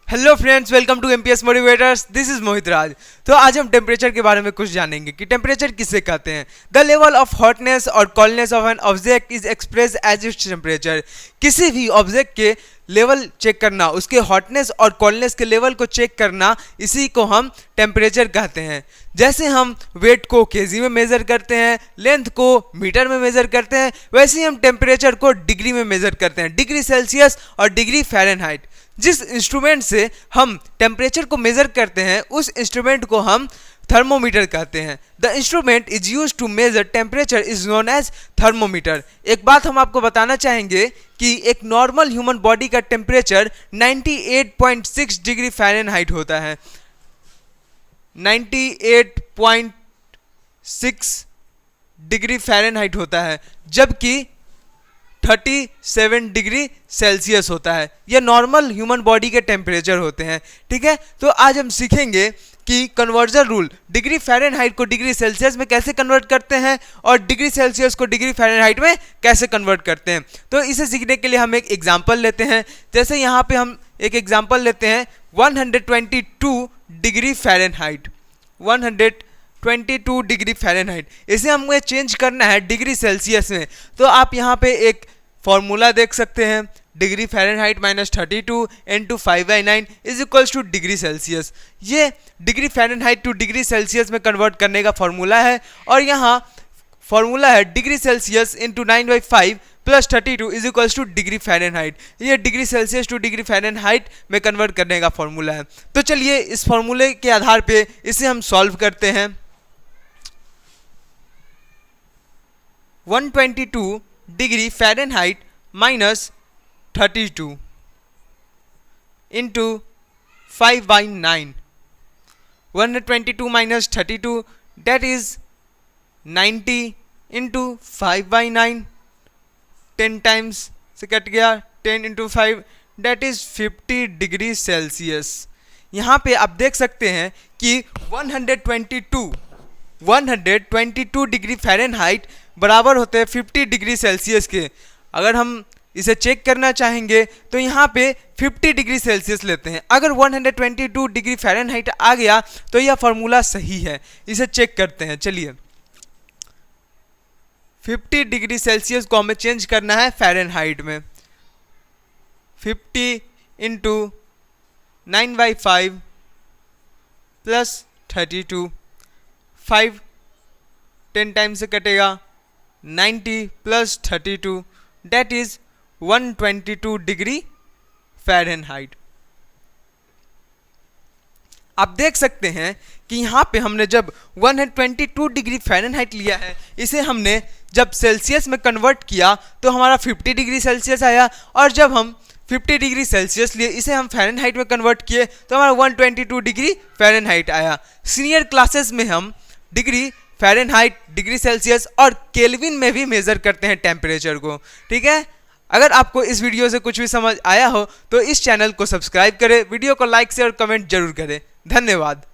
Hello friends, welcome to MPS motivators. This is Mohit Raj. तो आज हम टेम्परेचर के बारे में कुछ जानेंगे कि टेम्परेचर किसे कहते हैं। द लेवल ऑफ हॉटनेस और coldness of an object is express as its temperature. किसी भी ऑब्जेक्ट के लेवल चेक करना, उसके हॉटनेस और कोल्डनेस के लेवल को चेक करना, इसी को हम टेम्परेचर कहते हैं। जैसे हम वेट को केजी में मेज़र करते हैं, लेंथ को मीटर में मेज़र करते हैं, वैसे ही हम टेम्परेचर को डिग्री में मेज़र करते हैं, डिग्री सेल्सियस और डिग्री फ़ारेनहाइट। जिस इंस्ट्रूमेंट से हम टेम्परेचर को मेज़र करते हैं उस इंस्ट्रूमेंट को हम थर्मोमीटर कहते हैं। The instrument is use to measure temperature is known as thermometer. एक बात हम आपको बताना चाहेंगे कि एक नॉर्मल ह्यूमन बॉडी का टेम्परेचर 98.6 डिग्री फ़ारेनहाइट होता है। 98.6 डिग्री फ़ारेनहाइट होता है, जबकि 37 डिग्री सेल्सियस होता है। ये नॉर्मल ह्यूमन बॉडी के टेम्परेचर होते हैं। ठीक है, तो आज हम सीखेंगे कि कन्वर्जन रूल डिग्री फ़ारेनहाइट को डिग्री सेल्सियस में कैसे कन्वर्ट करते हैं और डिग्री सेल्सियस को डिग्री फ़ारेनहाइट में कैसे कन्वर्ट करते हैं। तो इसे सीखने के लिए हम एक एग्जांपल लेते हैं। जैसे यहाँ पे हम एक एग्जांपल लेते हैं 122 डिग्री फ़ारेनहाइट। 122 डिग्री फ़ारेनहाइट, इसे हमें चेंज करना है डिग्री सेल्सियस में। तो आप यहाँ पे एक फॉर्मूला देख सकते हैं, degree Fahrenheit minus 32 into 5/9 is equals to degree Celsius. ये degree Fahrenheit to degree Celsius में कन्वर्ट करने का फॉर्मूला है। और यहाँ फॉर्मूला है degree Celsius into 9/5 plus 32 is equals to degree Fahrenheit. ये degree Celsius to degree Fahrenheit में कन्वर्ट करने का फॉर्मूला है। तो चलिए इस फॉर्मूले के आधार पे इसे हम सॉल्व करते हैं। 122 degree Fahrenheit minus 32 into 5/9। 122 minus 32 that is 90 into 5/9। 10 times से कट गया, 10 into 5 that is 50 degree Celsius. यहाँ पे आप देख सकते हैं कि 122 डिग्री फ़ारेनहाइट बराबर होते हैं 50 डिग्री सेल्सियस के। अगर हम इसे चेक करना चाहेंगे तो यहाँ पे 50 डिग्री सेल्सियस लेते हैं। अगर 122 डिग्री फ़ारेनहाइट आ गया तो यह फार्मूला सही है। इसे चेक करते हैं। चलिए 50 डिग्री सेल्सियस को हमें चेंज करना है फ़ारेनहाइट में। 50 इंटू 9/5 प्लस 32, 5 10 टाइम से कटेगा, 90 plus 32 that is 122 degree Fahrenheit. आप देख सकते हैं कि यहाँ पे हमने जब 122 डिग्री फ़ारेनहाइट लिया है, इसे हमने जब सेल्सियस में कन्वर्ट किया तो हमारा 50 डिग्री सेल्सियस आया। और जब हम 50 डिग्री सेल्सियस लिए, इसे हम फ़ारेनहाइट में कन्वर्ट किए तो हमारा 122 डिग्री फ़ारेनहाइट आया। सीनियर क्लासेस में हम डिग्री फ़ारेनहाइट, डिग्री सेल्सियस और केल्विन में भी मेज़र करते हैं टेम्परेचर को। ठीक है, अगर आपको इस वीडियो से कुछ भी समझ आया हो तो इस चैनल को सब्सक्राइब करें, वीडियो को लाइक शेयर और कमेंट जरूर करें। धन्यवाद।